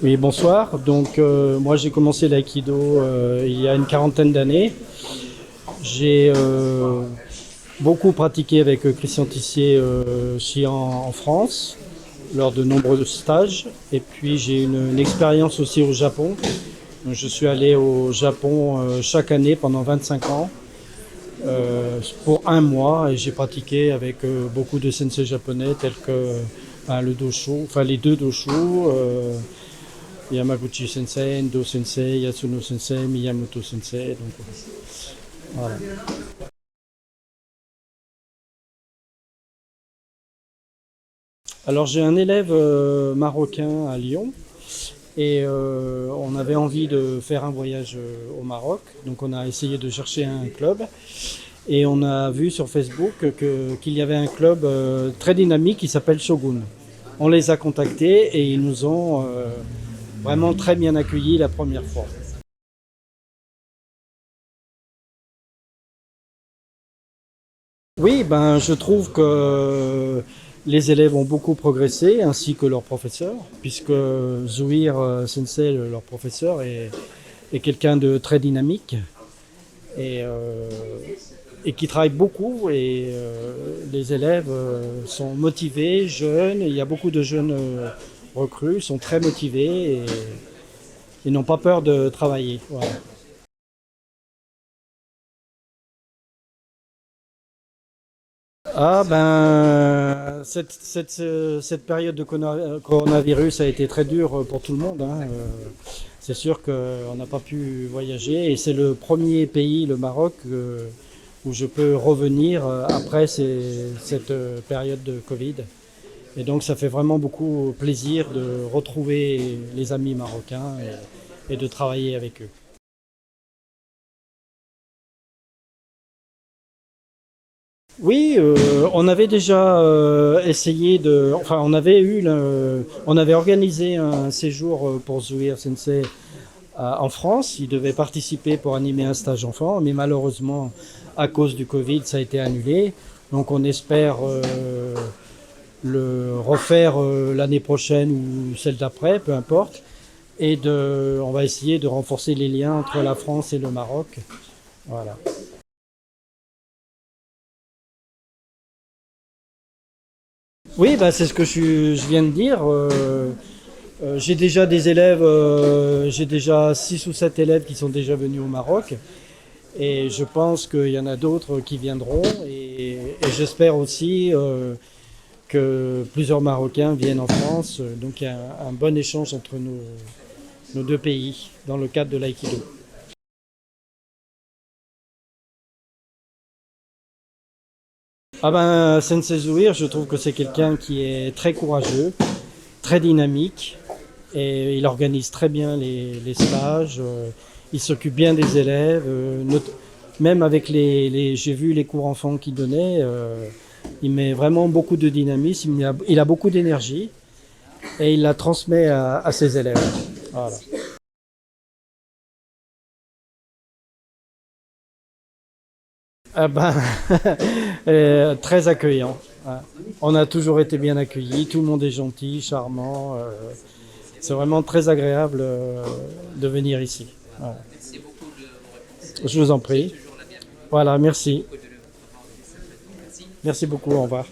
Oui, bonsoir. Donc, moi, j'ai commencé l'aïkido il y a une quarantaine d'années. J'ai beaucoup pratiqué avec Christian Tissier ici en France, lors de nombreux stages. Et puis, j'ai une expérience aussi au Japon. Donc, je suis allé au Japon chaque année pendant 25 ans pour un mois et j'ai pratiqué avec beaucoup de sensei japonais tels que le dosho, enfin les deux dosho. Yamaguchi Sensei, Endo Sensei, Yasuno Sensei, Miyamoto Sensei. Donc, voilà. Alors j'ai un élève marocain à Lyon et on avait envie de faire un voyage au Maroc. Donc on a essayé de chercher un club et on a vu sur Facebook qu'il y avait un club très dynamique qui s'appelle Shogun. On les a contactés et ils nous ont vraiment très bien accueillis la première fois. Oui, ben, je trouve que les élèves ont beaucoup progressé, ainsi que leurs professeurs, puisque Zouir Sensei, leur professeur, est quelqu'un de très dynamique et, euh, et qui travaille beaucoup. Et les élèves sont motivés, jeunes. Il y a beaucoup de jeunes recrues, sont très motivés et n'ont pas peur de travailler. Voilà. Ah ben, cette période de coronavirus a été très dure pour tout le monde, hein. C'est sûr qu'on n'a pas pu voyager et c'est le premier pays, le Maroc, où je peux revenir après cette période de Covid. Et donc ça fait vraiment beaucoup plaisir de retrouver les amis marocains et de travailler avec eux. Oui, on avait déjà essayé enfin, on avait organisé un séjour pour Zouir Sensei en France. Il devait participer pour animer un stage enfant, mais malheureusement, à cause du Covid, ça a été annulé. Donc, on espère le refaire l'année prochaine ou celle d'après, peu importe. On va essayer de renforcer les liens entre la France et le Maroc. Voilà. Oui, bah, c'est ce que je viens de dire. J'ai déjà des élèves, j'ai déjà 6 ou 7 élèves qui sont déjà venus au Maroc et je pense qu'il y en a d'autres qui viendront et j'espère aussi que plusieurs Marocains viennent en France. Donc il y a un bon échange entre nos deux pays dans le cadre de l'aïkido. Ah ben, Sensei Zouir, je trouve que c'est quelqu'un qui est très courageux, très dynamique et il organise très bien les stages. Il s'occupe bien des élèves, même avec j'ai vu les cours enfants qu'il donnait. Il met vraiment beaucoup de dynamisme, il a beaucoup d'énergie et il la transmet à ses élèves. Voilà. Ah ben, très accueillant. Ouais. On a toujours été bien accueillis, tout le monde est gentil, charmant. C'est vraiment très agréable de venir ici. Voilà. Je vous en prie. Voilà, merci. Merci beaucoup, au revoir.